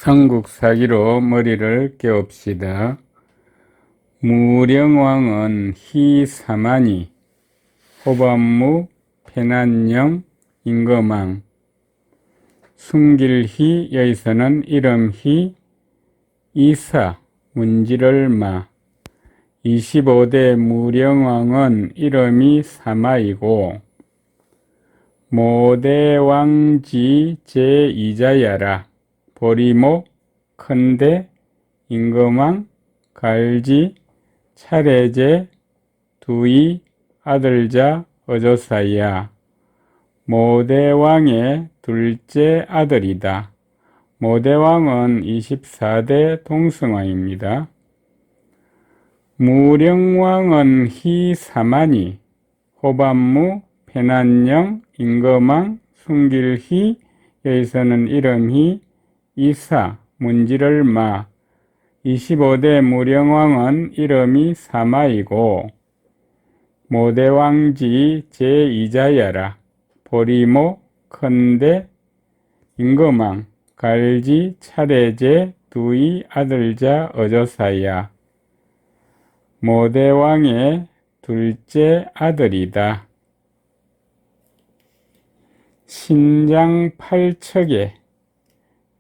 삼국사기로 머리를 깨웁시다. 무령왕은 희사만이, 호반무, 패난영, 임금왕, 숨길희, 여기서는 이름희, 이사, 문지를마. 25대 무령왕은 이름이 사마이고 모대왕지 제2자야라. 보리모, 큰대, 임금왕, 갈지, 차례제, 두이, 아들자, 어조사야. 모대왕의 둘째 아들이다. 모대왕은 24대 동승왕입니다. 무령왕은 희사만이, 호반무, 패난영, 임금왕, 숨길희, 여기서는 이름희, 이사, 문지를마. 25대 무령왕은 이름이 사마이고 모대왕지 제2자야라. 보리모, 큰대, 임금왕, 갈지, 차례제, 두이, 아들자, 어조사야. 모대왕의 둘째 아들이다. 신장 8척에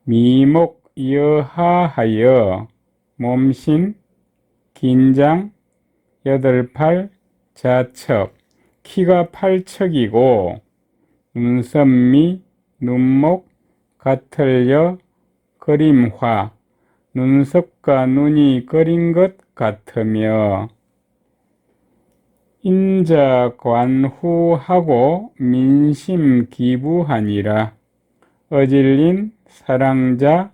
미목 여하하여 몸신, 긴장, 8팔, 자척, 키가 8척이고 눈선미, 눈목, 같을여, 그림화, 눈썹과 눈이 그린 것 같으며 인자관후하고 민심기부하니라. 어질린 사랑자,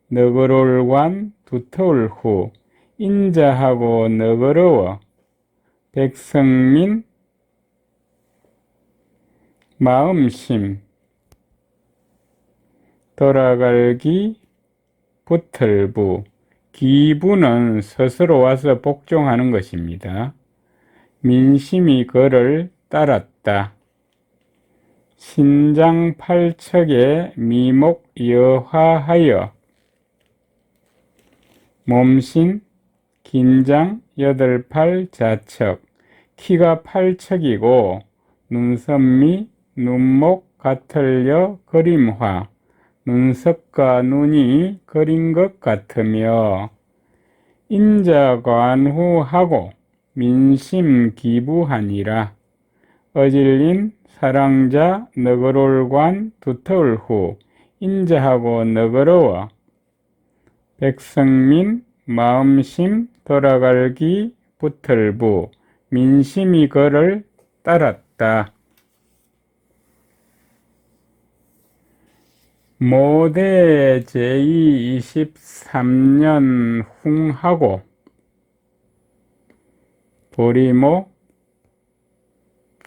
너그롤관, 두터울후, 인자하고 너그러워, 백성민, 마음심, 돌아갈기, 붙을부. 기부는 스스로 와서 복종하는 것입니다. 민심이 그를 따랐다. 신장 8척에 미목 여화하여 몸신, 긴장, 8팔, 자척, 키가 8척이고 눈선미, 눈목, 같을여, 그림화, 눈썹과 눈이 그린 것 같으며 인자관후하고 민심기부하니라. 어질린 사랑자, 너그롤관, 두터울후, 인자하고 너그러워, 백성민, 마음심, 돌아갈기, 붙을부. 민심이 그를 따랐다. 모대 제23년 흉하고 보리모,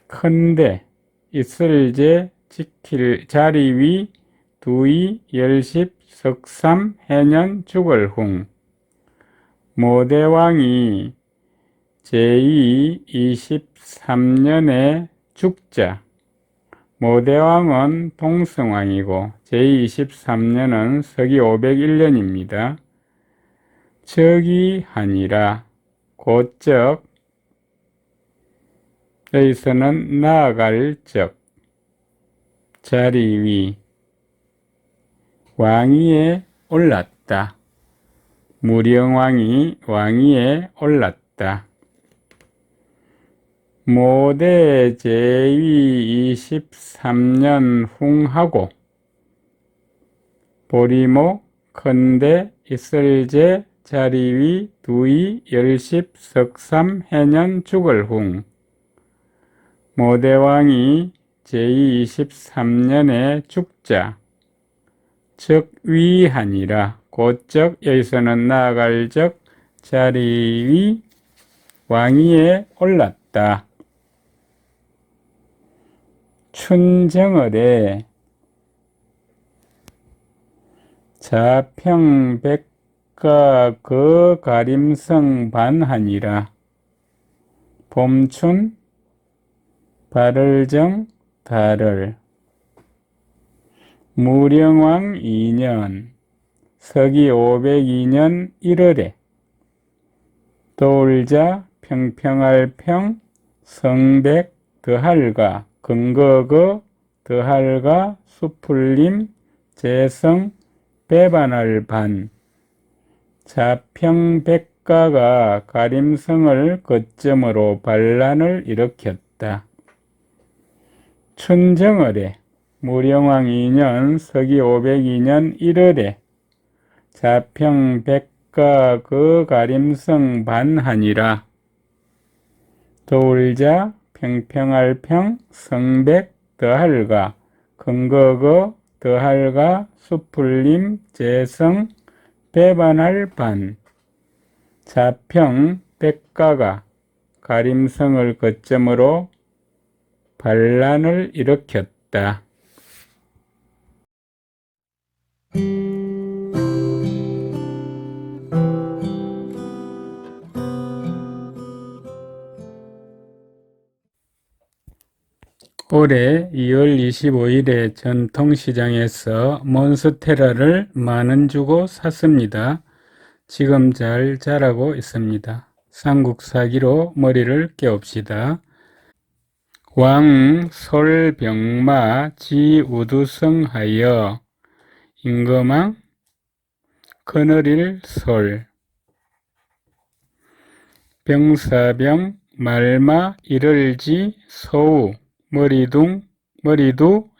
큰대, 이슬제, 지킬, 자리위, 두이, 열십, 석삼, 해년, 죽을흉. 모대왕이 제23년에 죽자. 모대왕은 동승왕이고 제23년은 서기 501년입니다. 적이하니라. 곧적, 여기서는 나아갈 적, 자리 위, 왕위에 올랐다. 무령왕이 왕위에 올랐다. 모대 제위 23년 흉하고 보리모, 큰대, 이슬제, 자리위, 두이, 열십, 석삼, 해년, 죽을흉. 모대왕이 제23년에 죽자. 적위하니라. 곧적, 여기서는 나아갈 적, 자리위, 왕위에 올랐다. 춘정월에 자평백가 거가림성 반하니라. 봄춘, 발을정, 달을. 무령왕 2년 서기 502년 1월에 도울자 평평할 평 성백 더할가 근거거 더할가 수풀림 재성 배반할 반 자평백가가 가림성을 거점으로 반란을 일으켰다. 춘정월에 무령왕 2년 서기 502년 1월에 자평백가 그 가림성 반하니라. 도울자 평평할 평 성백 더할가 근거거 더할가 수풀림 재성 배반할 반 자평백가가 가림성을 거점으로 반란을 일으켰다. 올해 2월 25일에 전통시장에서 몬스테라를 만원 주고 샀습니다. 지금 잘 자라고 있습니다. 삼국사기로 머리를 깨웁시다. 왕 솔병마 지우두성하여 임금왕 거느릴 솔 병사병 말마 이를지 소우 머리두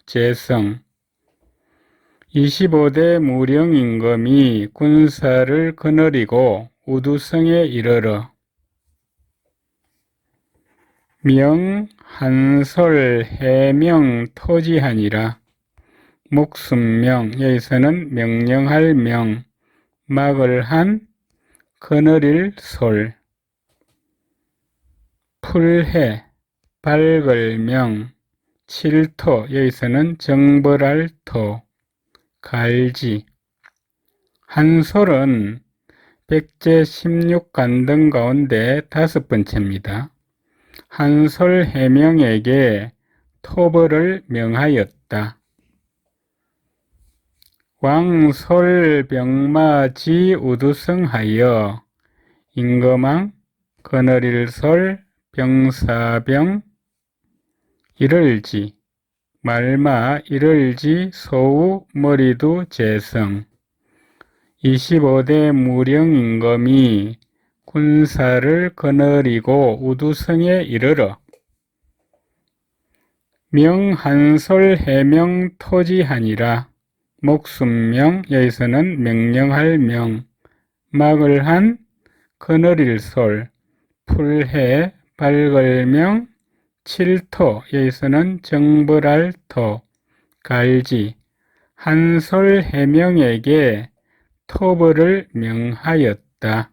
재성 25대 무령임금이 군사를 거느리고 우두성에 이르러 명 한솔 해명 토지하니라. 목숨명 여기서는 명령할 명 막을 한 거느릴 솔 풀해 밝을 명 칠토 여기서는 정벌할 토 갈지 한솔은 백제 16간등 가운데 5번째입니다. 한솔 해명에게 토벌을 명하였다. 왕솔 병마지 우두성하여 임금왕 거느릴 솔 병사병 이를지 말마 이를지 소우 머리두 재성 25대 무령임금이 군사를 거느리고 우두성에 이르러 명한솔 해명 토지하니라. 목숨명 여기서는 명령할 명 막을 한 거느릴 솔 풀해 밝을 명 칠토 여기서는 정벌할 토 갈지 한솔 해명에게 토벌을 명하였다.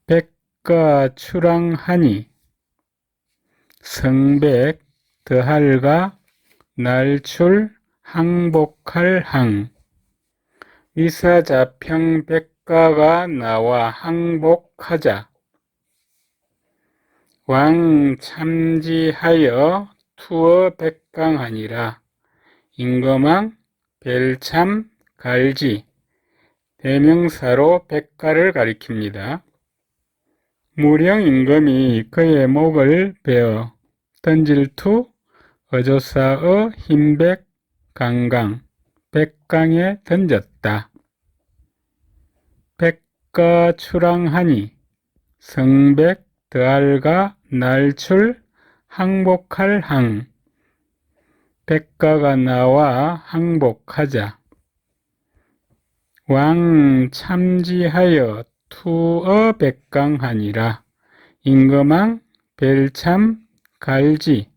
백가 출항하니 성백 더할가 날출 항복할 항 위사자평 백가가 나와 항복하자 왕 참지하여 투어 백강하니라. 임금왕 벨참 갈지 대명사로 백가를 가리킵니다. 무령 임금이 그의 목을 베어 던질투 어조사의 흰백 강강 백강에 던졌다. 백가 출항하니 성백 더할가 날출 항복할 항 백가가 나와 항복하자 왕 참지하여 투어 백강하니라. 임금왕 벨참 갈지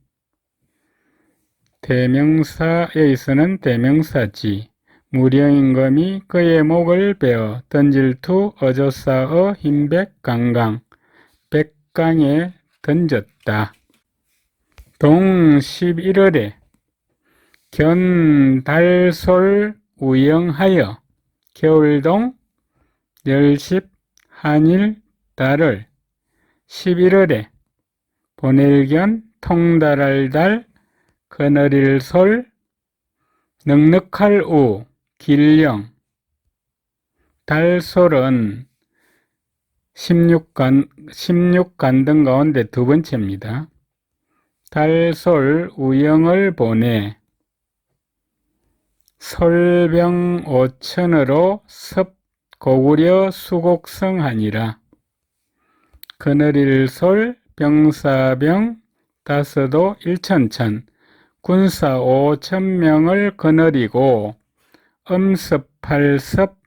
대명사 여기서는 대명사지 무령임금이 그의 목을 베어 던질투 어조사의 흰백 강강 백강에 던졌다. 동 11월에 견달솔 우영하여 겨울동 열십 한일 달을 11월에 보낼견 통달할 달 거느릴 솔 넉넉할 우, 길령. 달솔은 16간등 가운데 두 번째입니다. 달솔 우영을 보내 솔병 5천으로 섭 고구려 수곡성하니라. 그늘일솔 병사병 다서도 1천천 군사 5천명을 거느리고 엄습팔섭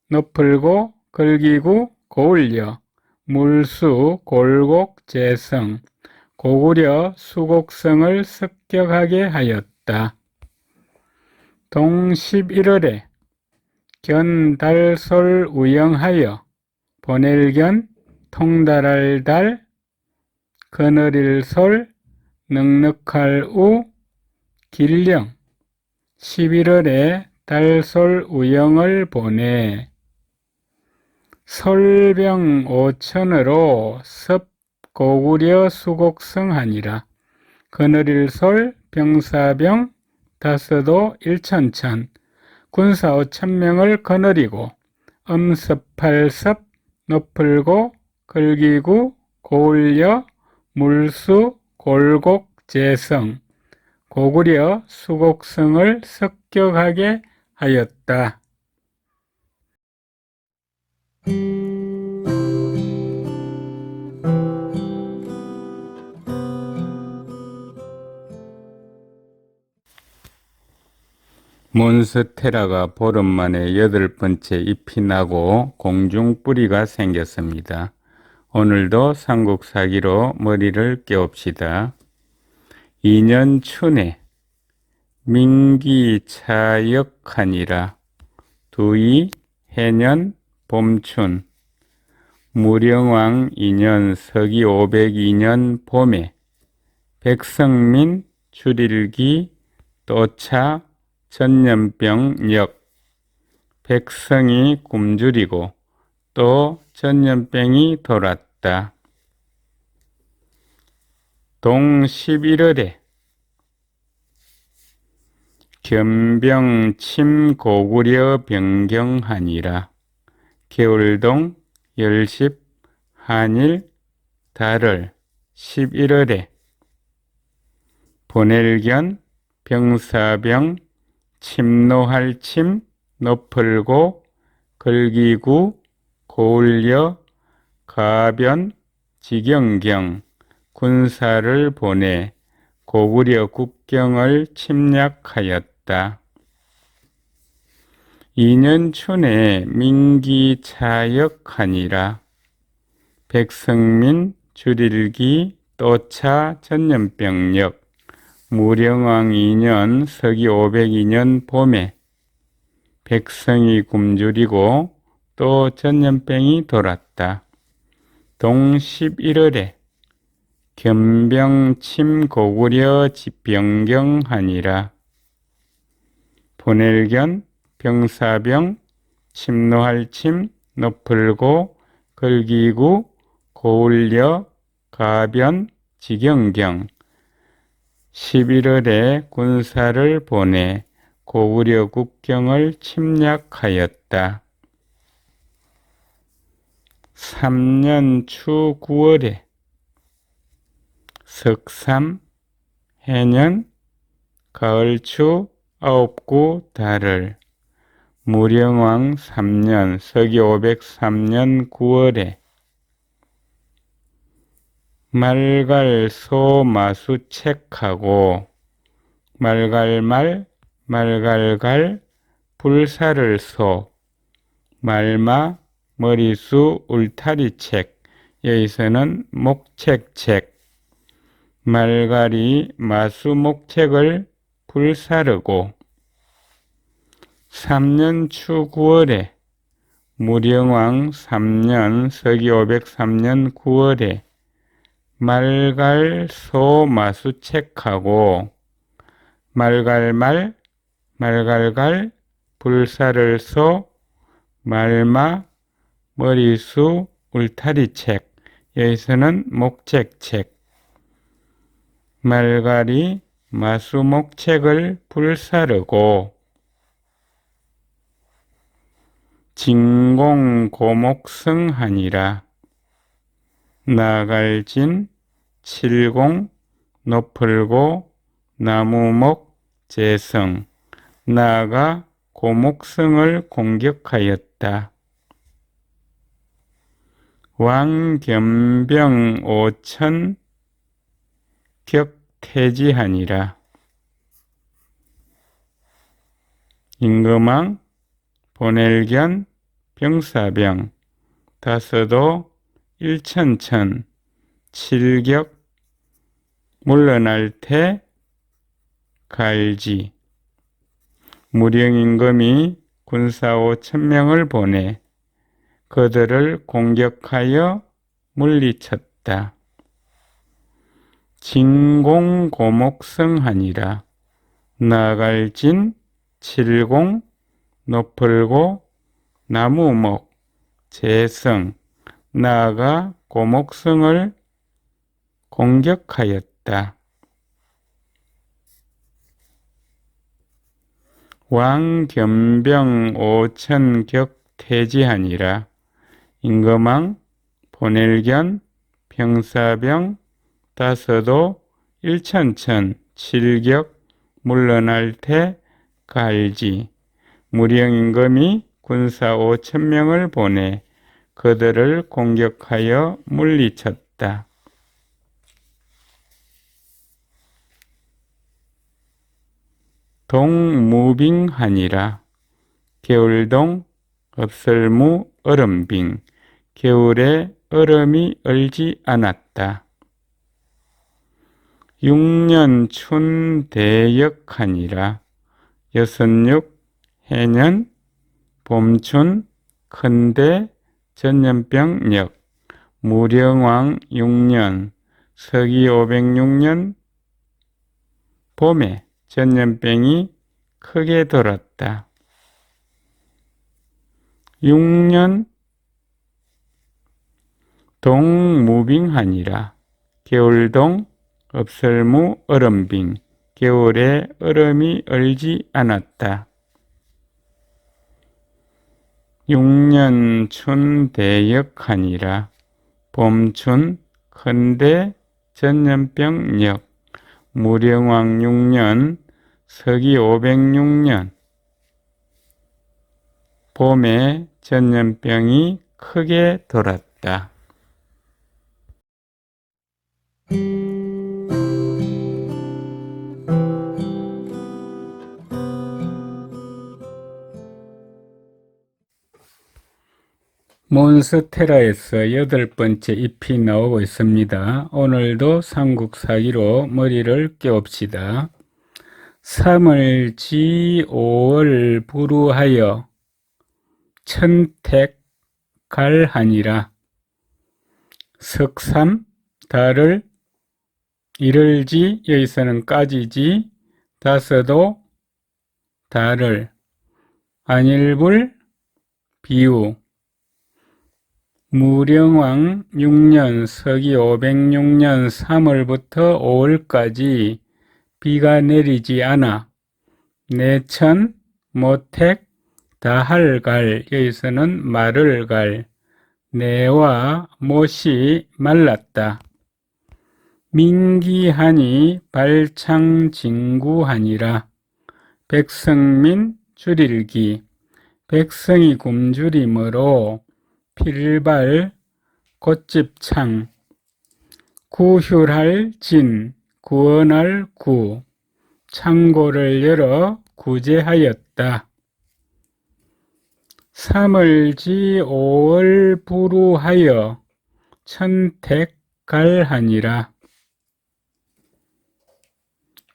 높을고 걸기구 고울려 물수 골곡 재성 고구려 수곡성을 습격하게 하였다. 동 11월에 견달솔 우영하여 보낼견 통달할 달 그늘일솔 넉넉할 우 길령 11월에 달솔 우영을 보내 솔병 5천으로 섭 고구려 수곡성하니라. 그늘일솔 병사병 다서도 1천천 군사 5천명을 거느리고 엄습팔섭 높을고 걸기구 고울려 물수 골곡 재성 고구려 수곡성을 습격하게 하였다. 몬스테라가 보름 만에 8번째 잎이 나고 공중뿌리가 생겼습니다. 오늘도 삼국사기로 머리를 깨웁시다. 2년 춘에 민기차역하니라. 두이 해년 봄춘 무령왕 2년 서기 502년 봄에 백성민 출일기 또차 전염병역 백성이 굶주리고 또 전염병이 돌았다. 동 11월에 견병침 고구려 변경하니라. 겨울동 열십 한일 달을 11월에 보낼견 병사병 침노할 침 높을고 걸기구 고울려 가변 지경경 군사를 보내 고구려 국경을 침략하였다. 2년 춘에 민기차역하니라. 백성민 줄일기 또차 전염병역 무령왕 2년 서기 502년 봄에 백성이 굶주리고 또 전염병이 돌았다. 동 11월에 견병침 고구려 변경하니라. 보낼견 병사병 침노할 침 높을고 걸기구 고울려 가변 지경경 11월에 군사를 보내 고구려 국경을 침략하였다. 3년 추 9월에 석삼 해년 가을추 9구 달을 무령왕 3년 서기 503년 9월에 말갈소 마수책하고 말갈말 말갈갈 불사를 소 말마 머리수 울타리책 여기서는 목책책 말갈이 마수목책을 불사르고 3년 추 9월에 무령왕 3년 서기 503년 9월에 말갈소 마수책하고 말갈말 말갈갈 불사를 소 말마 머리수 울타리책 여기서는 목책책 말갈이 마수목책을 불사르고 진공고목성하니라. 나갈진 칠공 높을고 나무목 재성. 나가 고목성을 공격하였다. 왕겸병 5천 격퇴지하니라. 임금왕 보낼견 병사병 다서도 일천천 칠격 물러날 테 갈지. 무령임금이 군사 5천명을 보내 그들을 공격하여 물리쳤다. 진공고목성하니라. 나갈진 칠공 높을고 나무목 재성. 나가 고목성을 공격하였다. 왕겸병 5천 격퇴지하니라. 임금왕 보낼견 병사병 다서도 일천천 칠격 물러날 테 갈지. 무령임금이 군사 5천명을 보내 그들을 공격하여 물리쳤다. 동무빙하니라. 겨울동 읍설무 얼음빙. 겨울에 얼음이 얼지 않았다. 6년춘 대역하니라. 여섯육 해년 봄춘 큰대 전염병역. 무령왕 6년 서기 506년 봄에 전염병이 크게 돌았다. 6년 동무빙하니라. 겨울동 읍설무 얼음빙. 겨울에 얼음이 얼지 않았다. 6년 춘 대역하니라. 봄춘 큰대 전염병역. 무령왕 6년 서기 506년 봄에 전염병이 크게 돌았다. 몬스테라에서 8번째 잎이 나오고 있습니다. 오늘도 삼국사기로 머리를 깨웁시다. 3월지 5월 부루하여 천택갈하니라. 석삼 달을 이를지 여기서는 까지지 다서도 달을 안일불 비유. 무령왕 6년 서기 506년 3월부터 5월까지 비가 내리지 않아 내천 모택 다할갈 여기서는 말을 갈 내와 못이 말랐다. 민기하니 발창진구하니라. 백성민 줄일기. 백성이 굶주림으로 필발 곶집창. 구휼할 진 구원할 구. 창고를 열어 구제하였다. 3월지 5월 부루하여 천택갈하니라.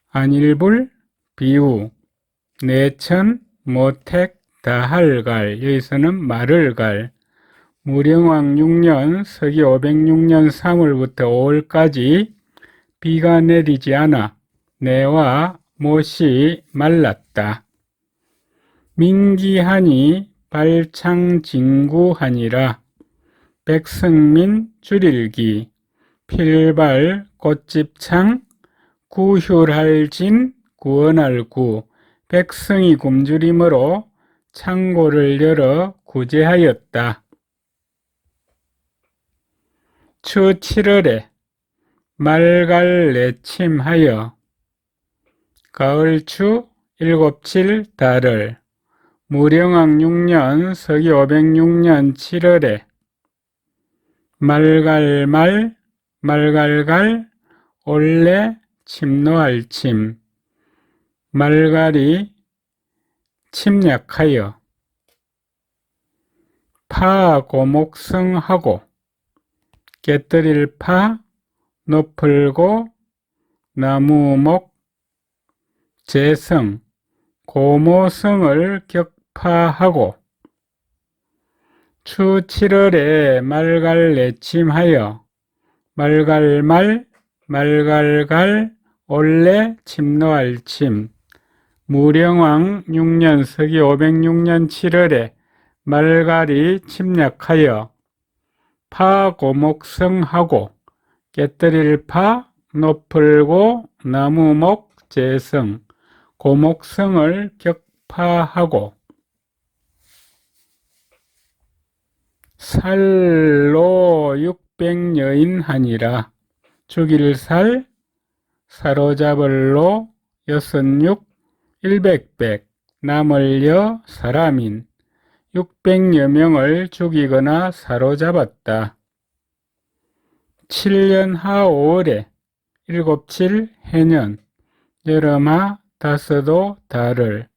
안일불 비유. 내천 모택 다할갈 여기서는 말을 갈. 무령왕 6년 서기 506년 3월부터 5월까지 비가 내리지 않아 내와 못이 말랐다. 민기하니 발창진구하니라. 백성민 줄일기. 필발 곶집창. 구휼할 진 구원할 구. 백성이 굶주림으로 창고를 열어 구제하였다. 추 7월에 말갈내침하여 가을추 7칠 달을 무령왕 6년 서기 506년 7월에 말갈말 말갈갈 올래 침노할침 말갈이 침략하여 파 고목성하고 깨뜨릴 파 높을고 나무목 재성 고모성을 격파하고 추 7월에 말갈내침하여 말갈말 말갈갈 올래 침노할침 무령왕 6년 서기 506년 7월에 말갈이 침략하여 파 고목성하고 깨뜨릴 파 높을고 나무목 재성 고목성을 격파하고 살로 600여인 하니라. 죽일 살 사로잡을 로 66 100백 남을 여 사람인 600여 명을 죽이거나 사로잡았다. 7년 하 5월에 7칠 해년 여름하 다섯도 달을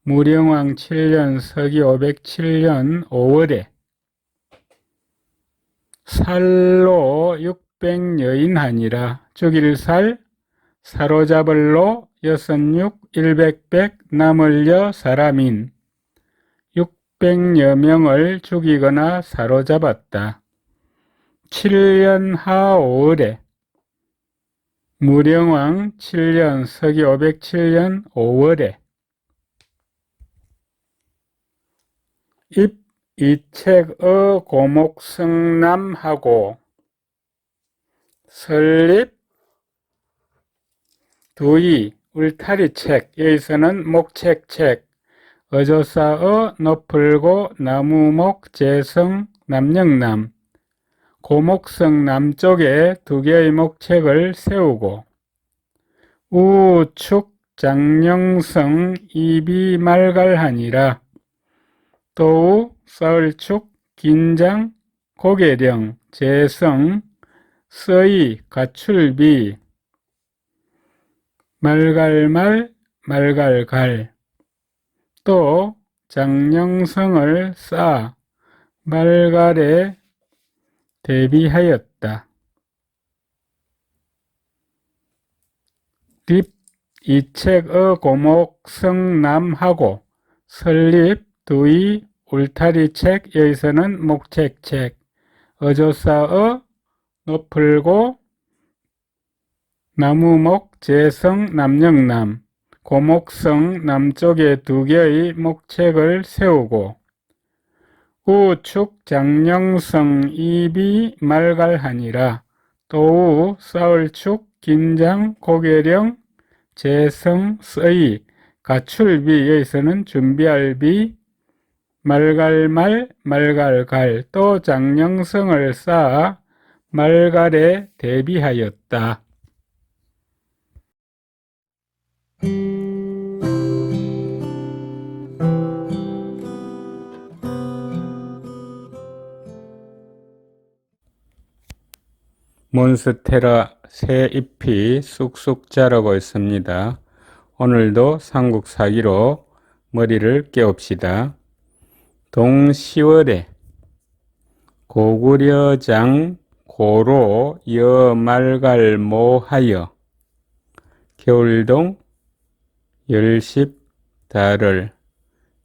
무령왕 7년 서기 507년 5월에 살로 600여인 하니라. 죽일 살 사로잡을 로 66 100백 남을 여 사람인 600여 명을 죽이거나 사로잡았다. 7년 하 5월에 무령왕 7년 서기 507년 5월에 입 이책의 고목성남하고 설립 두이 울타리책 여기서는 목책책 어조사의 높을고 나무목 재성 남영남 고목성 남쪽에 2개의 목책을 세우고 우축 장령성 입이 말갈하니라. 또우 사흘축 긴장 고계령 재성 서이 가출비 말갈말 말갈갈 또 장령성을 쌓아 말갈에 대비하였다. 립 이책의 고목성남하고 설립 두이 울타리책 여기서는 목책책 어조사의 높을고 나무목 재성 남영남 고목성 남쪽에 2개의 목책을 세우고 우축 장령성 입이 말갈하니라. 또우 사흘축 긴장 고계령 재성 서이 가출비 여기서는 준비할 비 말갈말 말갈갈 또 장령성을 쌓아 말갈에 대비하였다. 몬스테라 새 잎이 쑥쑥 자라고 있습니다. 오늘도 삼국사기로 머리를 깨웁시다. 동시월에 고구려장 고로 여말갈모하여 겨울동 열십 달을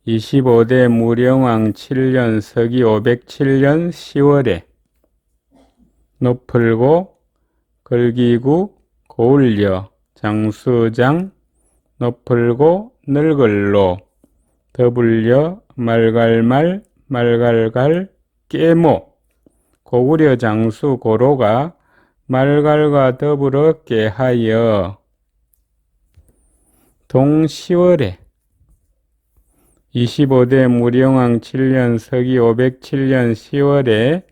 25대 무령왕 7년 서기 507년 10월에 높을고 걸기구 고을려 장수장 높을고 늙을로 더불려 말갈말 말갈갈 깨모 고구려 장수 고로가 말갈과 더불어 깨하여 동시월에 25대 무령왕 7년 서기 507년 10월에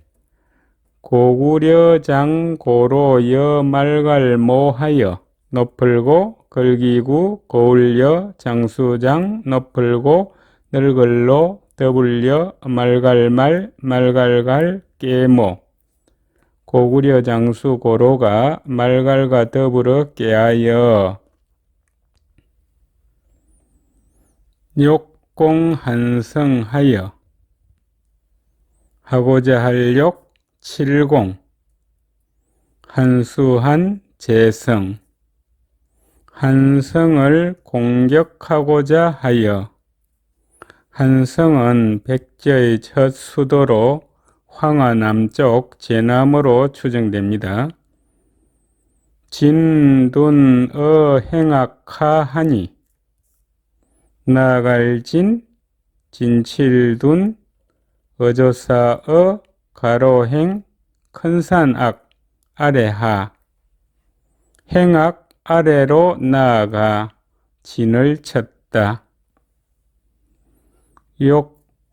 고구려장 고로 여말갈모하여 높을고 걸기구 고울려 장수장 높을고 늙을로 더불려 말갈말 말갈갈 깨모 고구려 장수 고로가 말갈과 더불어 깨하여 욕공한성하여 하고자 할 욕 칠공 한수한 재성 한성을 공격하고자 하여 한성은 백제의 첫 수도로 황하 남쪽 제남으로 추정됩니다. 진둔어 행악하하니 나아갈 진칠둔 어조사어 가로행 큰산악 아래하 행악 아래로 나아가 진을 쳤다.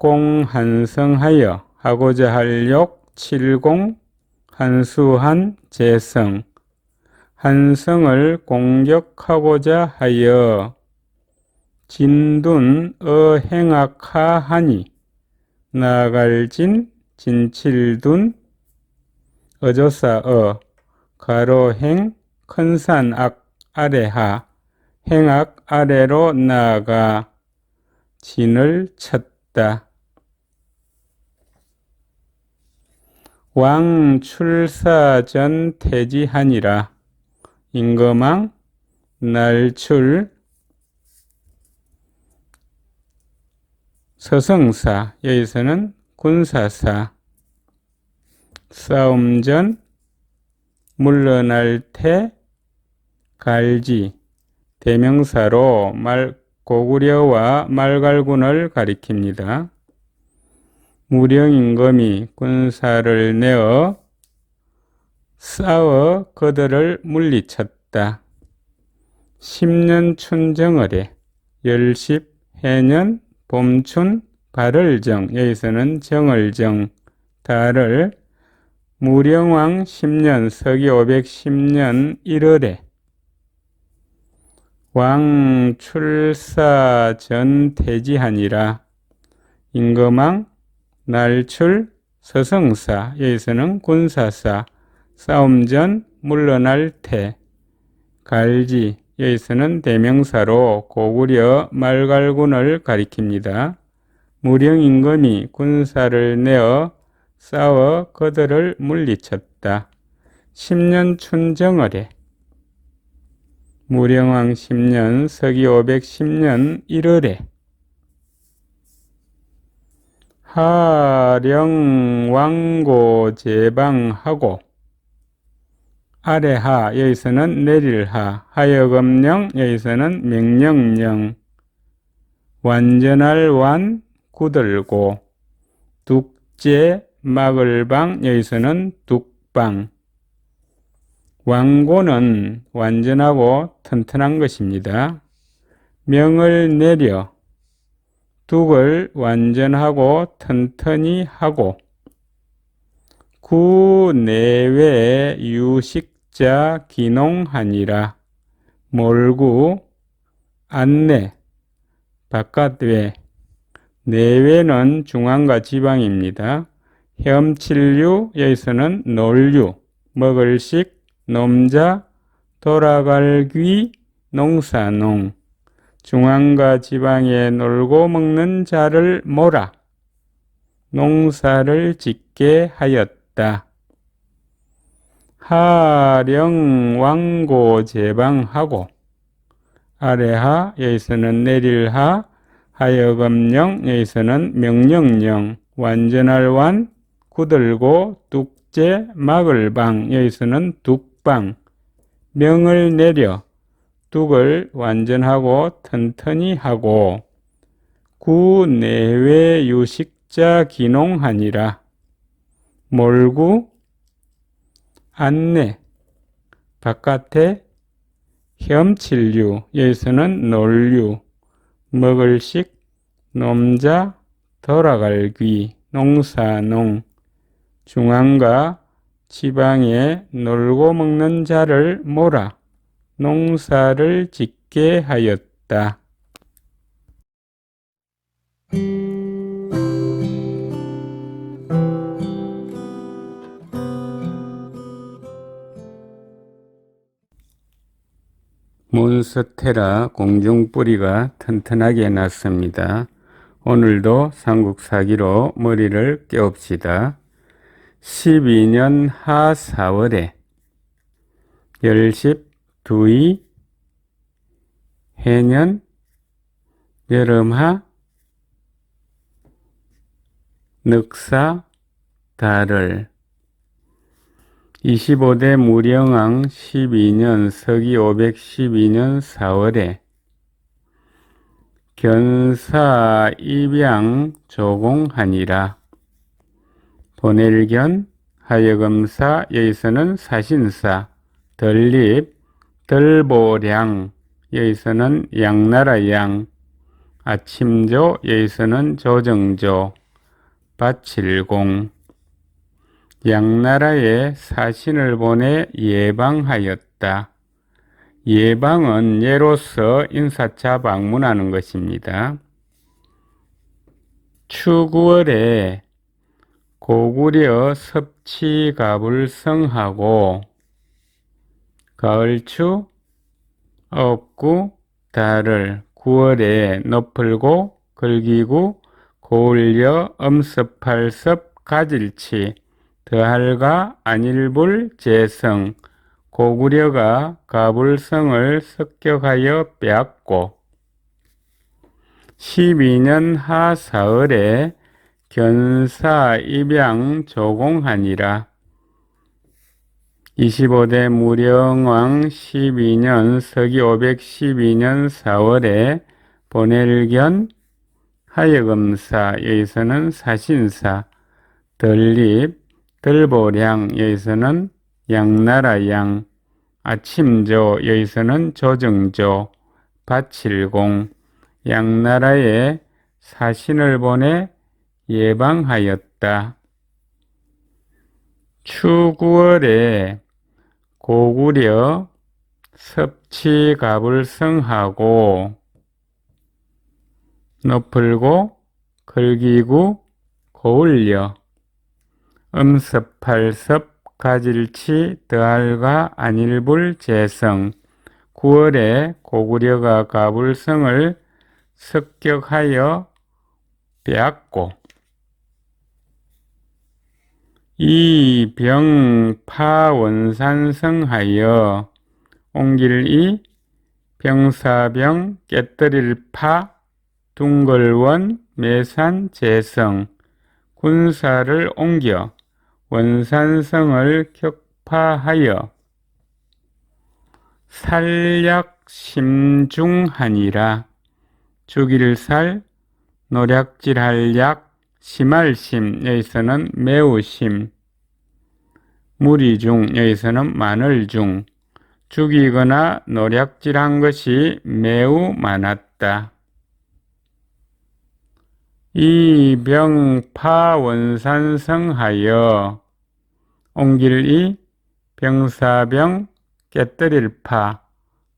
욕공한성하여 하고자 할 욕 칠공 한수한 재성 한성을 공격하고자 하여 진둔 어행악하하니 나아갈 진칠둔 어조사어 가로행 큰산악 아래하 행악 아래로 나아가 진을 쳤다. 왕 출사 전 태지하니라. 임금왕 날출 서성사 여기서는 군사사 싸움 전 물러날 테 갈지 대명사로 고구려와 말갈군을 가리킵니다. 무령임금이 군사를 내어 싸워 그들을 물리쳤다. 10년 춘정월에 열십 해년 봄춘 발을정 여기서는 정을정 달을 무령왕 10년 서기 510년 1월에 왕 출사 전 태지하니라. 임금왕 날출 서성사 여기서는 군사사 싸움 전 물러날 테 갈지 여기서는 대명사로 고구려 말갈군을 가리킵니다. 무령임금이 군사를 내어 싸워 그들을 물리쳤다. 10년 춘정월에 무령왕 10년 서기 510년 1월에 하령왕고 제방하고 아래하 여기서는 내릴하 하여금령 여기서는 명령령 완전할 완 굳을고 둑제 막을방 여기서는 둑방 왕고는 완전하고 튼튼한 것입니다. 명을 내려 둑을 완전하고 튼튼히 하고 구 내외 유식자 기농하니라. 몰구 안내 바깥외 내외는 중앙과 지방입니다. 혐칠류 여기서는 놀류 먹을식 nom자 돌아갈 귀 농사농 중앙과 지방에 놀고 먹는 자를 모라 농사를 짓게 하였다. 하령왕고 제방하고 아래하 여기서는 내릴하 하여금령 여기서는 명령령 완전할 완 굳을고 둑제 막을방 여기서는 둑방 명을 내려 둑을 완전하고 튼튼히 하고 구 내외 유식자 기농하니라. 몰구 안내 바깥에 혐칠류 여기서는 놀류 먹을식 놈자 돌아갈 귀 농사농 중앙과 지방에 놀고 먹는 자를 몰아 농사를 짓게 하였다. 몬스테라 공중뿌리가 튼튼하게 났습니다. 오늘도 삼국사기로 머리를 깨웁시다. 12년 하 4월에 열십 두이 해년 여름하 늑사 달을 25대 무령왕 12년 서기 512년 4월에 견사 입양 조공하니라. 보낼견 하여금사 여기서는 사신사 덜립 덜보량 여기서는 양나라 양 아침조 여기서는 조정조 밭칠공 양나라에 사신을 보내 예방하였다. 예방은 예로서 인사차 방문하는 것입니다. 추구월에 고구려 섭치갑을성하고 가을추 업구 달을 9월에 너풀고 걸기구 고을여 엄습팔섭 가질치 더할가 안일불 재성 고구려가 가불성을 습격하여 빼앗고 12년 하 사흘에 견사 입양 조공하니라. 25대 무령왕 12년 서기 512년 4월에 보낼견 하여금사 여기서는 사신사 덜립 덜보량 여기서는 양나라 양 아침조 여기서는 조정조 밭칠공 양나라에 사신을 보내 예방하였다. 추구월에 고구려 섭치갑을성하고 너풀고 걸기구 고을여 엄습팔섭 가질치 더할가 안일불 재성 9월에 고구려가 가불성을 습격하여 빼앗고 이병파원산성하여 옹길이 병사병 깨뜨릴파 둥걸원 매산 재성 군사를 옮겨 원산성을 격파하여 살약심중하니라. 죽일 살 노략질할 약 심할심 여기서는 매우심 무리중 여기서는 많을중 죽이거나 노략질한 것이 매우 많았다. 이병파원산성하여 옹길이 병사병 깨뜨릴파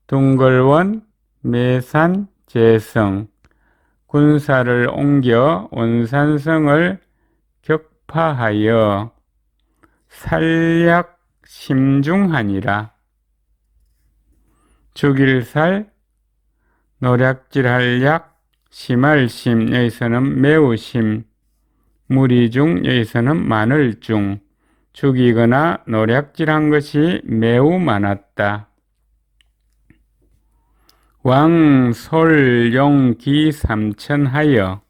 둥걸원 매산 재성 군사를 옮겨 원산성을 격파하여 살약심중하니라. 죽일 살 노략질할 약 심할심 여기서는 매우심 무리중 여기서는 많을중 죽이거나 노략질한 것이 매우 많았다. 왕 솔용기 삼천하여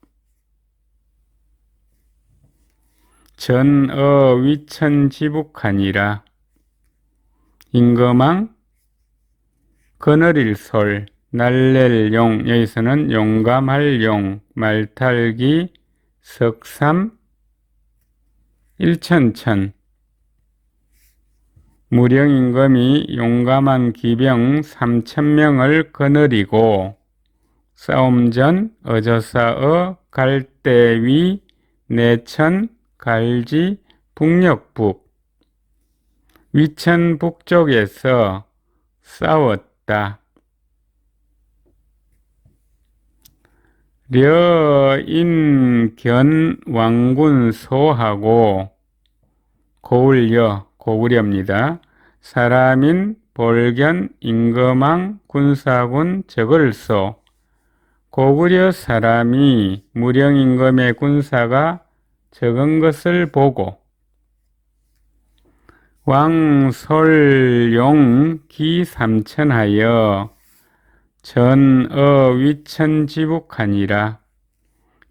전어 위천지북하니라. 임금왕 거느릴 솔 날랠 용 여기서는 용감할 용 말탈기 석삼 일천천 무령임금이 용감한 기병 3,000명을 거느리고 싸움 전 어조사어 갈대위 내천 갈지 북녘북 위천 북쪽에서 싸웠다. 려인견 왕군 소하고 고울려 고구려입니다. 사람인 볼견 임금왕 군사군 저걸소 고구려 사람이 무령 임금의 군사가 적은 것을 보고 왕솔용 기삼천하여 전어 위천지북하니라.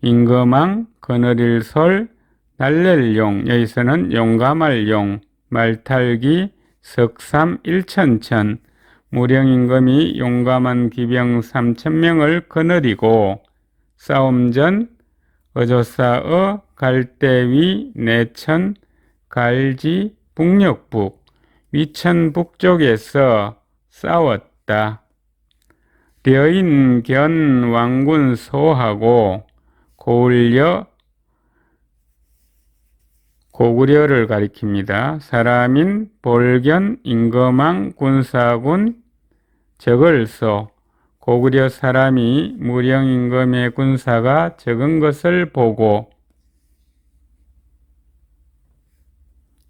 임금왕 거느릴솔 날렐용 여기서는 용감할 용 말탈기 석삼 일천천 무령 임금이 용감한 기병 3,000명을 거느리고 싸움 전 어조사어 갈대위 내천 갈지 북녘북 위천 북쪽에서 싸웠다. 려인견 왕군 소하고 고울려 고구려를 가리킵니다. 사람인 볼견 임금왕 군사군 저걸소 고구려 사람이 무령 임금의 군사가 적은 것을 보고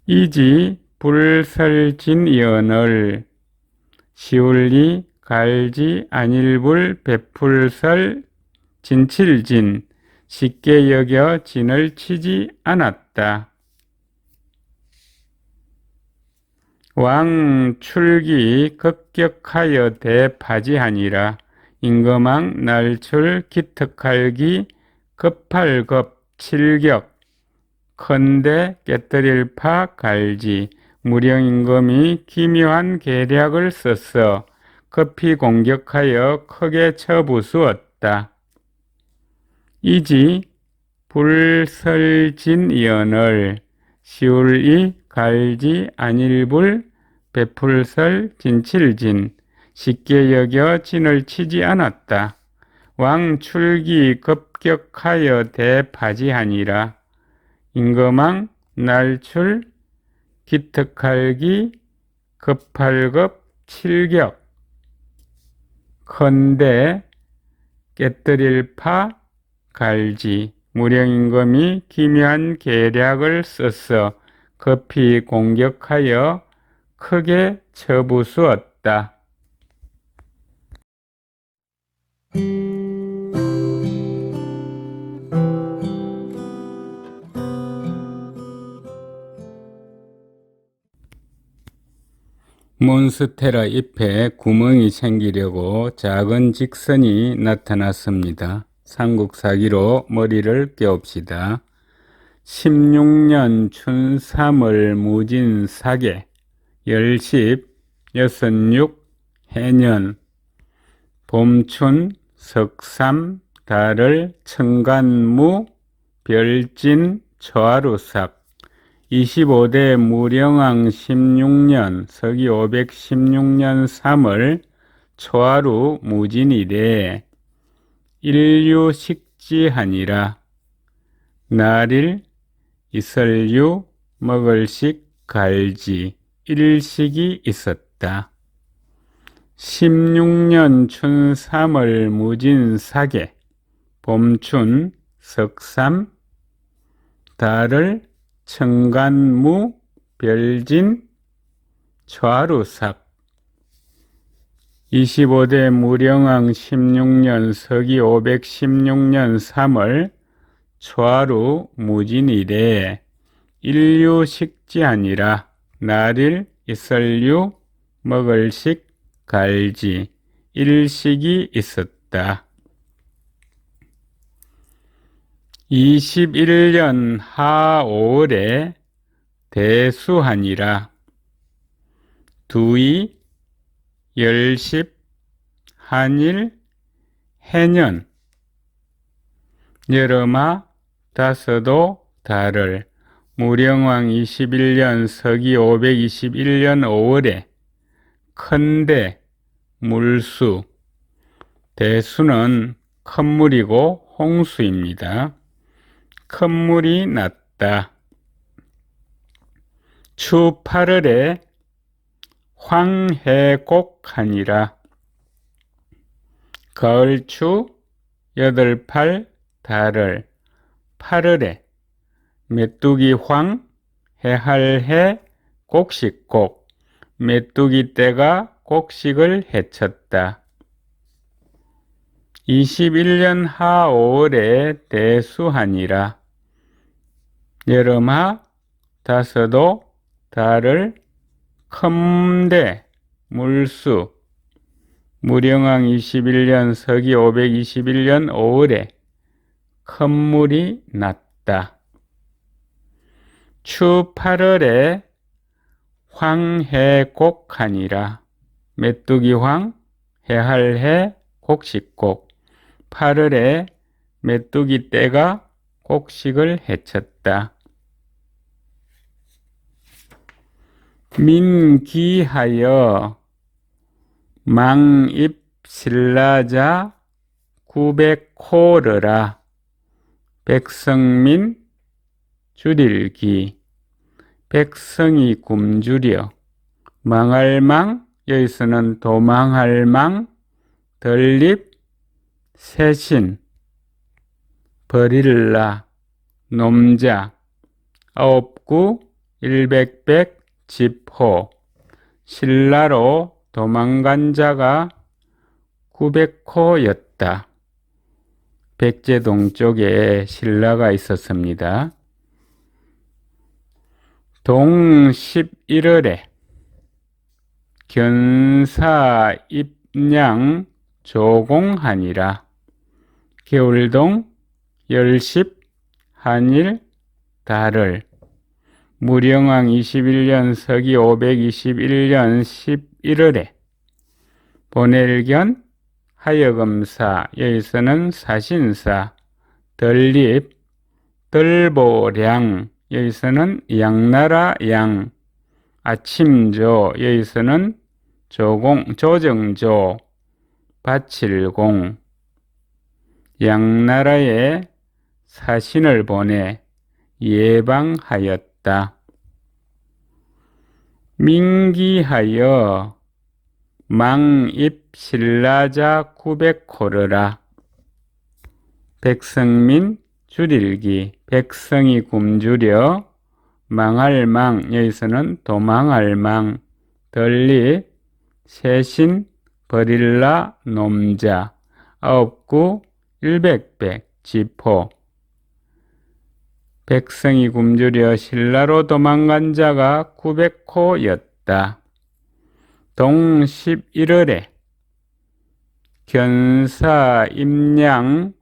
이지 불설진연을 시울리 갈지 안일불 베풀설 진칠진 쉽게 여겨 진을 치지 않았다. 왕 출기 급격하여 대파지하니라. 임금왕 날출 기특할기 급할급 칠격 컨대 깨뜨릴 파 갈지 무령 임금이 기묘한 계략을 써서 급히 공격하여 크게 쳐부수었다. 이지 불설진연을 시울이 갈지 안일불 베풀설 진칠진 쉽게 여겨 진을 치지 않았다. 왕 출기 급격하여 대파지하니라. 임금왕 날출 기특할기 급할급 칠격 컨대 깨뜨릴 파 갈지 무령 임금이 기묘한 계략을 써서 급히 공격하여 크게 쳐부수었다. 몬스테라 잎에 구멍이 생기려고 작은 직선이 나타났습니다. 삼국사기로 머리를 꿰웁시다. 16년 춘 3월 무진 사계 열십 여섯육 해년 봄춘 석삼 달을 청간무 별진 초하루삭 25대 무령왕 16년 서기 516년 3월 초하루 무진이래 일유식지하니라. 날일 이설유 먹을식 갈지 일식이 있었다. 16년 춘 3월 무진 사계 봄춘 석삼 달을 청간무 별진 초하루삭 25대 무령왕 16년 서기 516년 3월 초하루 무진이래 일유식지하니라. 날일 이설유 먹을식 갈지 일식이 있었다. 21년 하 5월에 대수하니라. 두이 열십 한일 해년 여름아 다섯도 달을 무령왕 21년 서기 521년 5월에 큰대 물수 대수는 큰 물이고 홍수입니다. 큰 물이 났다. 추 8월에 황해곡하니라. 가을추 8팔 달을 8월에 메뚜기 황 해할해 곡식곡 메뚜기 떼가 곡식을 해쳤다. 21년 하 5월에 대수하니라. 여름하 다섯도 달을 컴대 물수 무령왕 21년 서기 521년 5월에 큰 물이 났다. 추 8월에 황해곡하니라. 메뚜기 황 해할해 곡식곡 8월에 메뚜기 떼가 곡식을 해쳤다. 민기하여 망입신라자 900호르라. 백성민 줄일기 백성이 굶주려 망할망 여기서는 도망할망 덜립 세신 버릴라 놈자 아홉구 일백백 집호 신라로 도망간 자가 900호였다. 백제동 쪽에 신라가 있었습니다. 동 11월에 견사 입량 조공하니라. 겨울동 열십 한일 달을 무령왕 21년 서기 521년 11월에 보낼견 하여금사 여기서는 사신사 덜립 덜보량 여기서는 양나라 양 아침조 여기서는 조정조 바칠공 양나라에 사신을 보내 예방하였다. 민기하여 망입신라자 900호르라. 백성민 줄일기 백성이 굶주려 망할망 여기서는 도망할망 덜리 세신 버릴라 놈자 아홉구 일백백 지포 백성이 굶주려 신라로 도망간 자가 900호였다. 동 11월에 견사 임양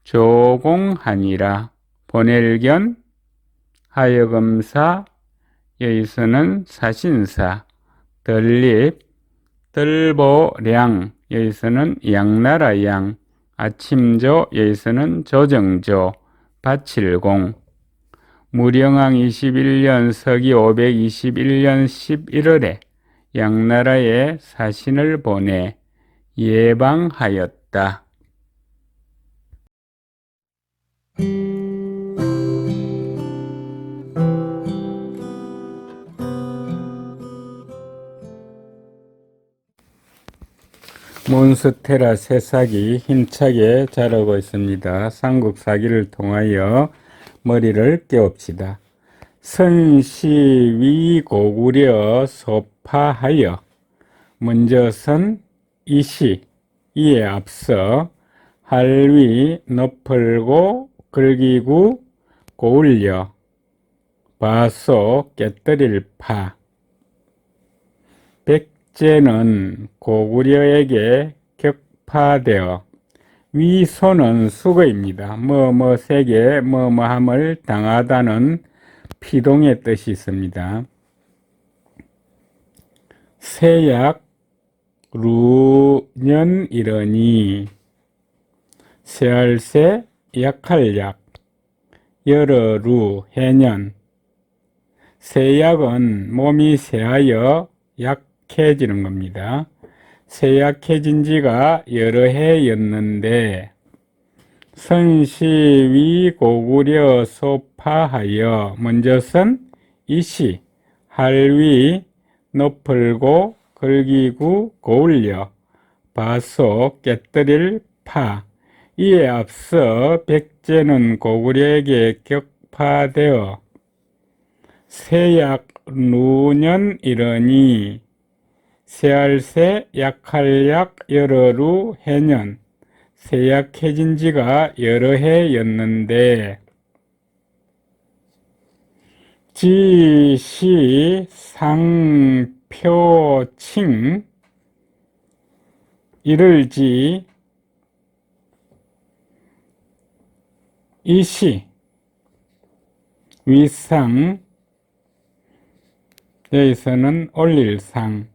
조공하니라. 보낼견 하여금사 여기서는 사신사 덜립 덜보량 여기서는 양나라 양 아침조 여기서는 조정조 바칠공 무령왕 21년 서기 521년 11월에 양나라에 사신을 보내 예방하였다. 몬스테라 새싹이 힘차게 자라고 있습니다. 삼국사기를 통하여 머리를 깨웁시다. 선시위고구려 소파하여 먼저 선 이시 이에 앞서 할위 너풀고 글기구 고울려 바소 깨뜨릴 파 백제는 고구려에게 격파되어 위소는 수거입니다. 뭐뭐세계 뭐뭐함을 당하다는 피동의 뜻이 있습니다. 세약 루년이러니 세할세 약할 약 여러 루 해년 세약은 몸이 세하여 약해지는 겁니다. 쇠약해진 지가 여러 해였는데 선시위 고구려 소파하여 먼저선 이시 할위 너풀고 걸기구 고울려 바소 깨뜨릴 파 이에 앞서 백제는 고구려에게 격파되어 세약 누년 이러니 세알세 약할약 여러루 해년 세약해진 지가 여러 해였는데 지시 상표칭 이를지 이시 위상 여기서는 올릴 상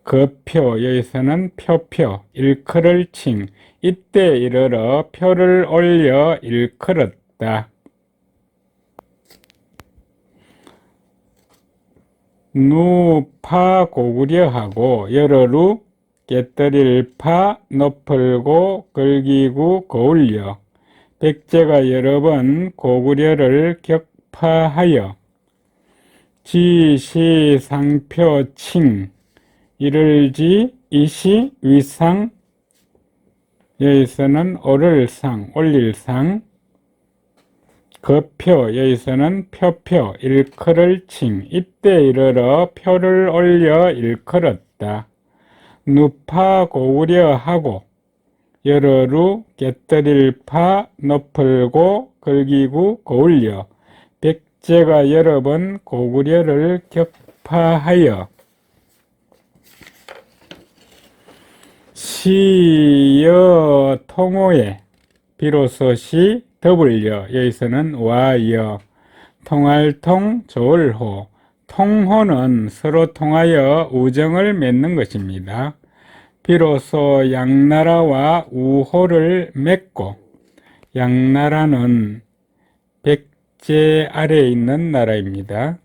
거표 여기서는 표표 일컬을 칭 이때 이르러 표를 올려 일컬었다. 누파 고구려하고 여러루 깨뜨릴 파 너풀고 걸기구 고울려 백제가 여러 번 고구려를 격파하여 지시상표칭 이를지 이시 위상 여기서는 오를상 올릴상 거표 여기서는 표표 일컬을 칭 이때 이르러 표를 올려 일컬었다. 누파 고구려하고 여러루 깨뜨릴 파 너풀고 걸기구 고울려 백제가 여러 번 고구려를 격파하여 시여 통호에 비로소 시 더블여 여기서는 와여 통할통 조을호 통호는 서로 통하여 우정을 맺는 것입니다. 비로소 양나라와 우호를 맺고 양나라는 백제 아래에 있는 나라입니다.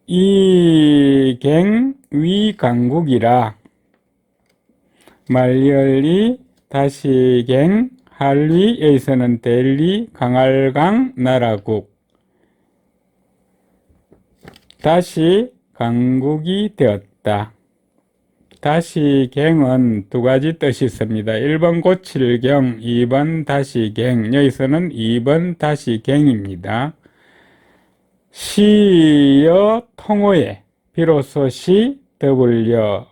이갱 위강국이라 말열리 다시갱 할위 여기서는 델리 강할강 나라국 다시 강국이 되었다. 다시갱은 두 가지 뜻이 있습니다. 1번 고칠경 2번 다시갱 여기서는 2번 다시갱입니다. 시여 통호에 비로소 시 더블여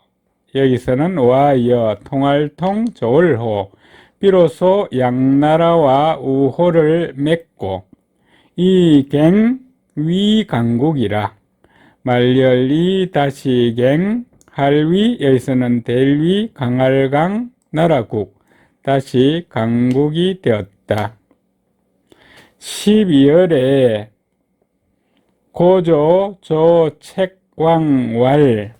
여기서는 와여 통할통 조을호 비로소 양나라와 우호를 맺고 이갱 위강국이라 말열리 다시갱 할위 여기서는 델위 강할강 나라국 다시 강국이 되었다. 12월에 고조 조책왕왈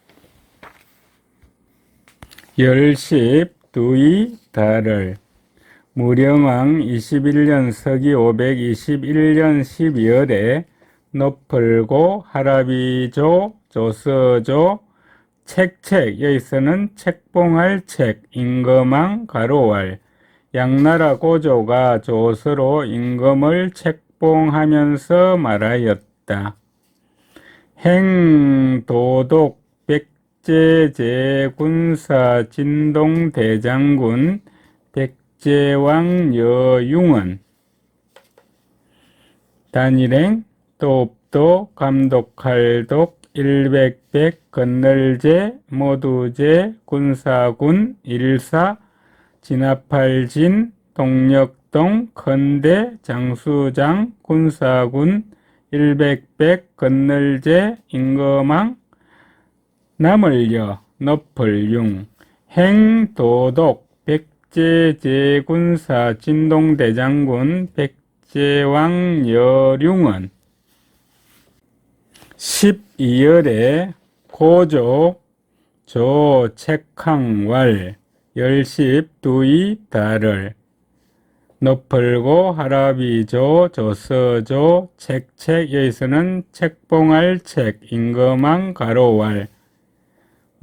열십 두이 달을 무령왕 21년 서기 521년 12월에 너풀고 하라비조 조서조 책책 여기서는 책봉할 책 임금왕 가로왈 양나라 고조가 조서로 임금을 책봉하면서 말하였다. 행도독 백제제군사 진동대장군 백제왕 여융은 단일행 도읍도 감독할독 일백백 건널제 모두제 군사군 일사 진압할진 동력동 건대 장수장 군사군 일백백 건널제 임금왕 남을여 너풀융 행도독 백제제군사 진동대장군 백제왕 여룡은 12월에 고조 조책항왈 열십 두이 달을 너풀고 하라비조 조서조 책책 여기서는 책봉할 책 임금왕 가로왈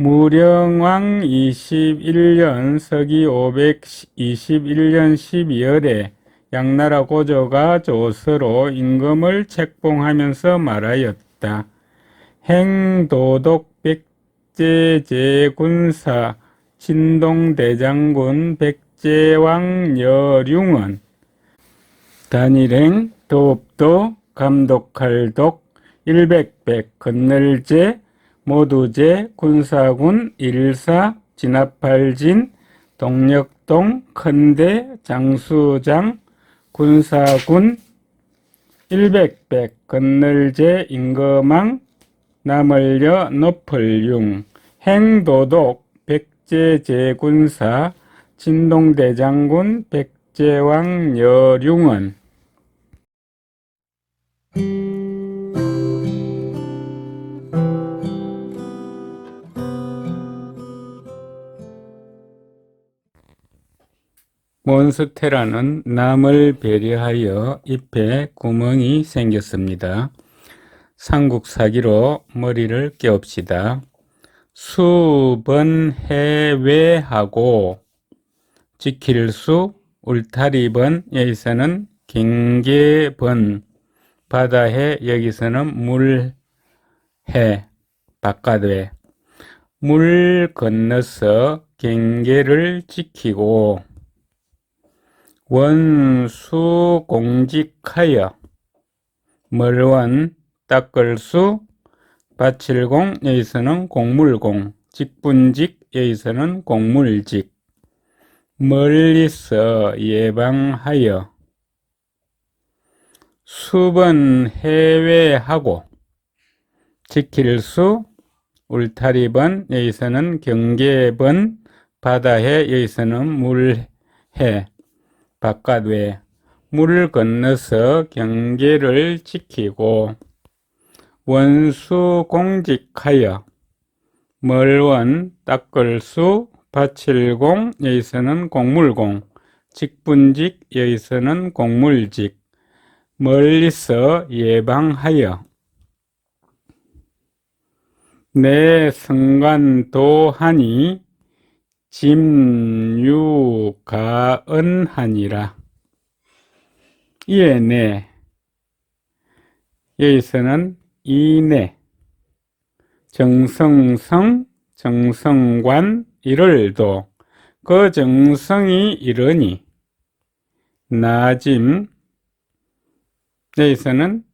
무령왕 21년 서기 521년 12월에 양나라 고조가 조서로 임금을 책봉하면서 말하였다. 행도독 백제제군사 진동대장군 백제왕 여룡은 단일행 도읍도 감독할독 일백백 건널제 모두제 군사군 일사 진압할진 동력동 큰대 장수장 군사군 일백백 건널제 임금왕 남을여 높을융 행도독 백제제군사 진동대장군 백제왕 여룡은 몬스테라는 남을 배려하여 잎에 구멍이 생겼습니다. 삼국사기로 머리를 깨웁시다. 수번해외하고 지킬 수 울타리번 여기서는 경계번 바다해 여기서는 물해 바깥에 물 건너서 경계를 지키고 원수공직하여 멀원 닦을수 바칠공 여기서는 공물공 직분직 여기서는 공물직 멀리서 예방하여 수번 해외하고 지킬 수 울타리번 여기서는 경계번 바다해 여기서는 물해 바깥외 물을 건너서 경계를 지키고 원수공직하여 멀원 닦을수 바칠공 여기서는 공물공 직분직 여기서는 공물직 멀리서 예방하여 내 성관도하니 짐유가은하니라. 이에 내 여기서는 이내 정성성 정성관 이를도 그 정성이 이르니 나짐 여기서는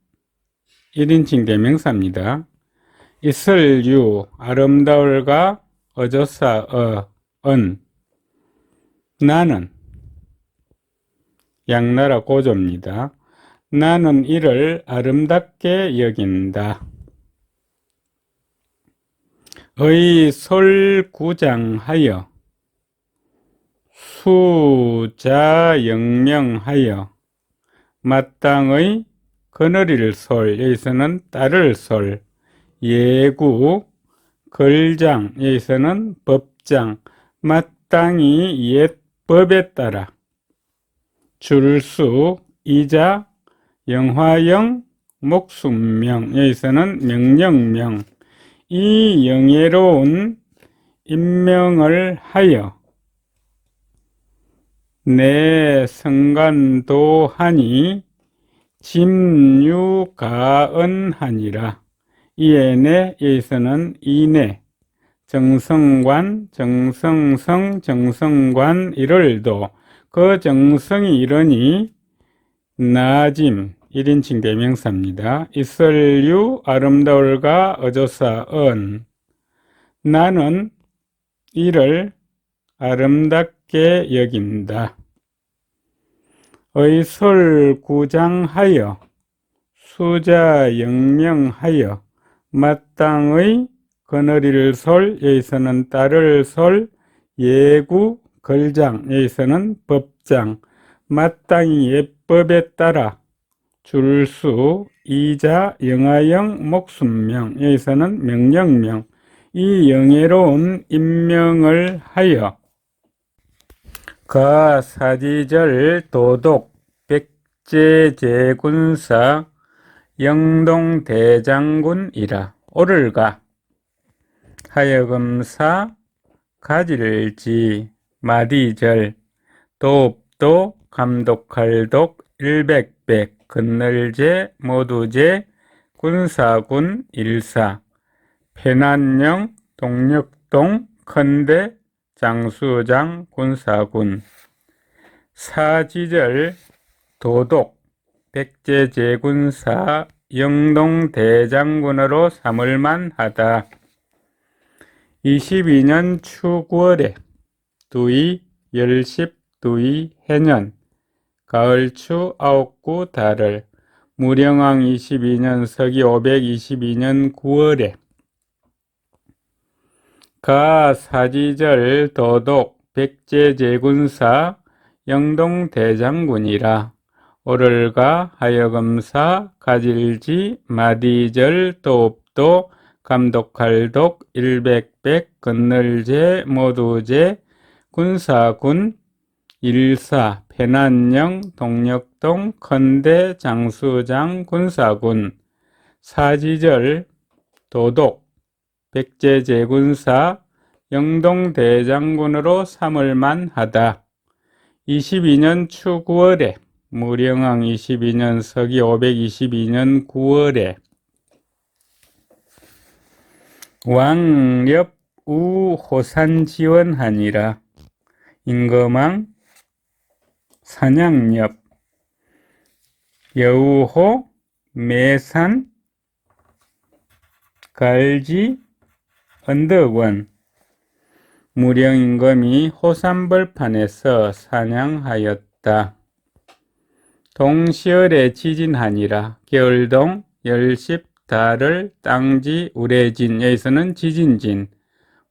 1인칭 대명사입니다. 이설유 아름다울과 어조사 은 나는 양나라 고조입니다. 나는 이를 아름답게 여긴다. 의솔구장하여 수자영명하여 마땅의 거느릴 솔 여기서는 따를 솔 예구 걸장 여기서는 법장 마땅히 옛 법에 따라 줄수 이자 영화영 목숨명 여기서는 명령명 이 영예로운 임명을 하여 내 성간도하니 짐유가은하니라. 이에 내 여기서는 이내 정성관, 정성성, 정성관 이를도 그 정성이 이르니 나짐 1인칭 대명사입니다. 이설유 아름다울과 어조사 은 나는 이를 아름답게 여긴다. 의솔구장하여 수자영명하여 마땅의 거느릴 솔 여기서는 따를 솔 예구 걸장 여기서는 법장 마땅히 예법에 따라 줄수 이자 영아영 목숨명 여기서는 명령명 이 영예로운 임명을 하여 가사지절 도독 백제제군사 영동대장군이라. 오를가 하여금사 가질지 마디절 도읍도 감독할독 일백백 건널제 모두제 군사군 일사 패난령 동력동 컨대 장수장 군사군 사지절 도독 백제제군사 영동대장군으로 삼을만 하다. 22년 추 9월에 두이 열십 두이 해년 가을추 아홉구 달을 무령왕 22년 서기 522년 9월에 가 사지절 도독 백제제군사 영동대장군이라 오를가 하여금사 가질지 마디절 도읍도 감독할독 일백백 건널제 모두제 군사군 일사 패난령 동력동 컨대 장수장 군사군 사지절 도독 백제제군사 영동대장군으로 삼을만 하다. 22년 추 9월에 무령왕 22년 서기 522년 9월에 왕렵 우 호산 지원하니라. 임금왕 산양엽 여우호 매산 갈지 언덕원 무령임금이 호산벌판에서 사냥하였다. 동시월에 지진하니라. 겨울동 열십 달을 땅지 우레진 여기서는 지진진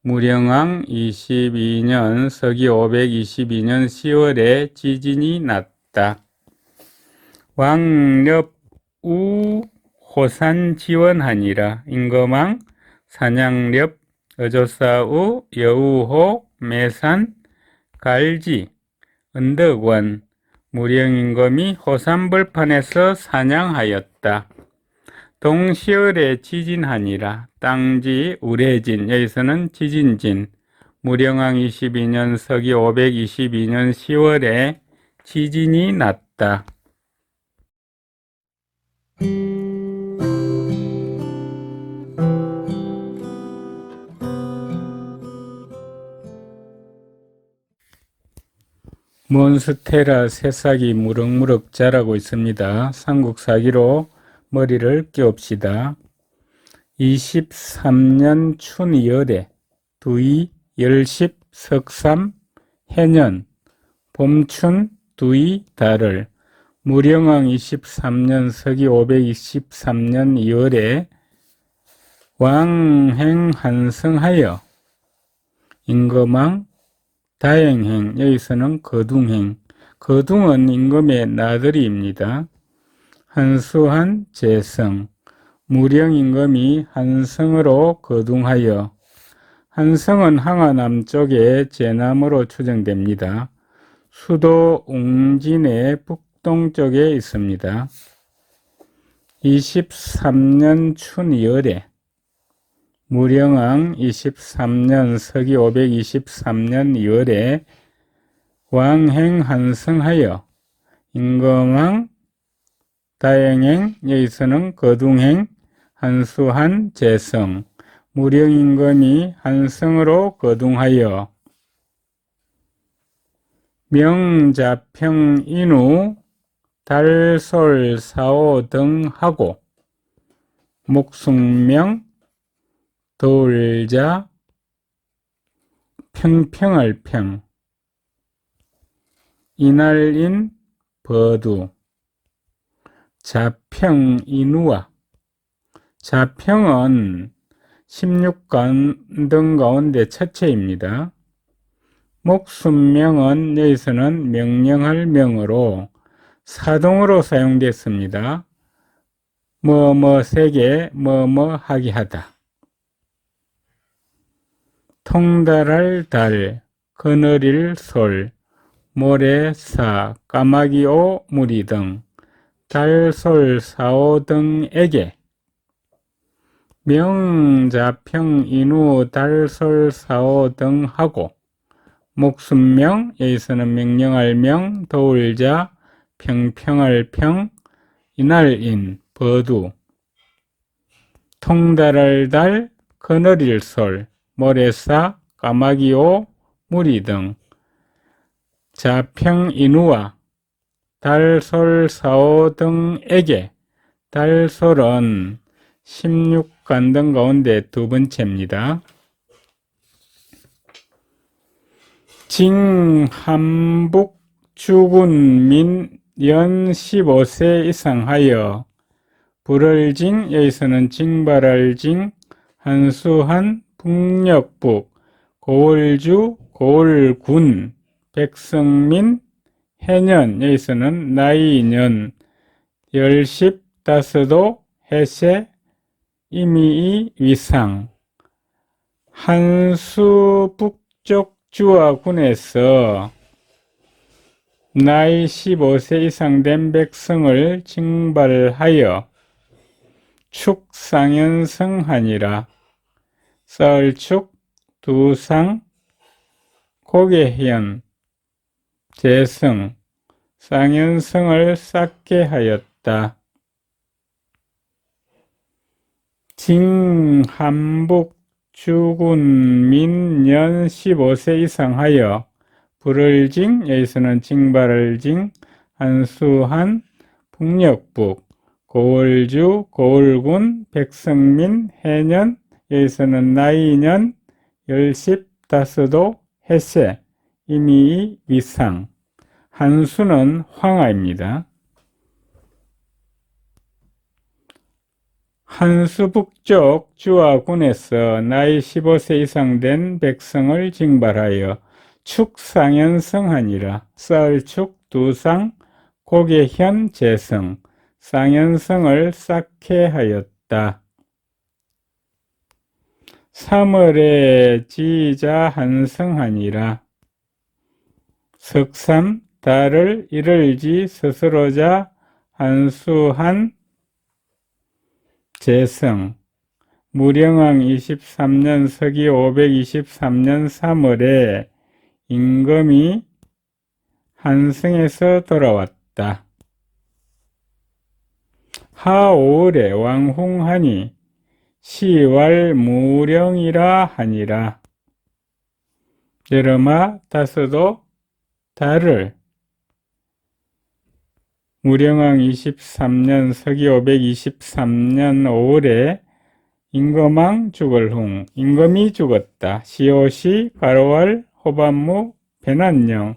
무령왕 22년 서기 522년 10월에 지진이 났다. 왕렵 우 호산 지원하니라. 임금왕 산양렵 어조사우 여우호 매산 갈지 언덕원 무령임금이 호산벌판에서 사냥하였다. 동시월에 지진하니라. 땅지 우레진 여기서는 지진진 무령왕 22년 서기 522년 10월에 지진이 났다. 몬스테라 새싹이 무럭무럭 자라고 있습니다. 삼국사기로 머리를 끼웁시다. 23년 춘열에 두이 열십 석삼 해년 봄춘 두이 달을 무령왕 23년 서기 523년 2월에 왕행 한성하여 임금왕 다행행 여기서는 거둥행 거둥은 임금의 나들이입니다. 한수한 제성 무령임금이 한성으로 거둥하여 한성은 항아 남쪽의 제남으로 추정됩니다. 수도 웅진의 북동쪽에 있습니다. 23년 춘열에 무령왕 23년 서기 523년 2월에 왕행 한성하여 임금왕 다행행 여기서는 거둥행 한수한 제성 무령임금이 한성으로 거둥하여 명자평 인후 달솔 사오 등 하고 목숭명 돌자 평평할 평 이날인 버두 자평 인우와 자평은 16관 가운데 첫째입니다. 목순명은 여기서는 명령할 명으로 사동으로 사용됐습니다. 뭐뭐 세게 뭐뭐 하게 하다. 통달할 달, 그늘일 솔, 모래사, 까마귀오 무리 등 달솔 사오 등에게 명자평 인우 달솔사오 등 하고 목숨명 여기서는 명령할 명 도울자 평평할 평 이날인 버두 통달할 달 그늘일 솔 모래사 까마귀오 무리 등 자평 인우와 달솔사오 등에게 달솔은 16간등 가운데 두 번째입니다. 징한북 주군민 연 15세 이상 하여 불을징 여기서는 징발할 징 한수한 북녘북 고을주 고을군 백성민 해년 여기서는 나이년 열십 다스도 해세 이미이 위상 한수 북쪽 주와 군에서 나이 15세 이상 된 백성을 징발하여 축상현성하니라. 썰축 두상 고개현 재성 상현성을 쌓게 하였다. 징한북 주군 민 15세 이상 하여 불을징 여기서는 징발을징 한수한 북녘북 고을주 고을군 백성민 해년 여기서는 나이년 열십 다스도 해세 이미이 위상 한수는 황하입니다. 한수 북쪽 주와 군에서 나이 15세 이상 된 백성을 징발하여 축상현성하니라. 썰축 두상 고개현 재성 상현성을 쌓게 하였다. 3월에 지자 한성하니라. 석삼 달을 이를지 스스로자 한수한 재성 무령왕 23년 서기 523년 3월에 임금이 한성에서 돌아왔다. 하오을에 왕홍하니 시왈 무령이라 하니라. 여름아 다스도 달을 무령왕 23년 서기 523년 5월에 임금왕 죽을 흥 임금이 죽었다. 시옷이 가로왈 호반무 배난령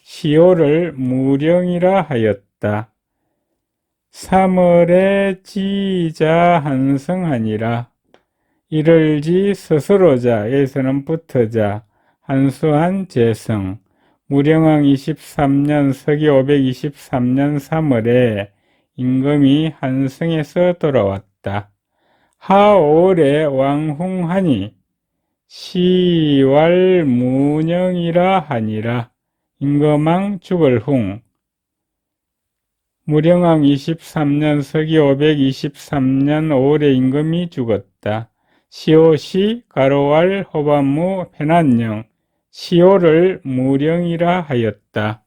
시오를 무령이라 하였다. 3월에 지자 한성하니라. 이를지 스스로자 여기서는 붙어자 한수한 재성 무령왕 23년 서기 523년 3월에 임금이 한성에서 돌아왔다. 하올에 왕홍하니 시왈 무령이라 하니라. 임금왕 죽을 흥 무령왕 23년 서기 523년 5월에 임금이 죽었다. 시옷이 가로왈 호반무 페난령 시오를 무령이라 하였다.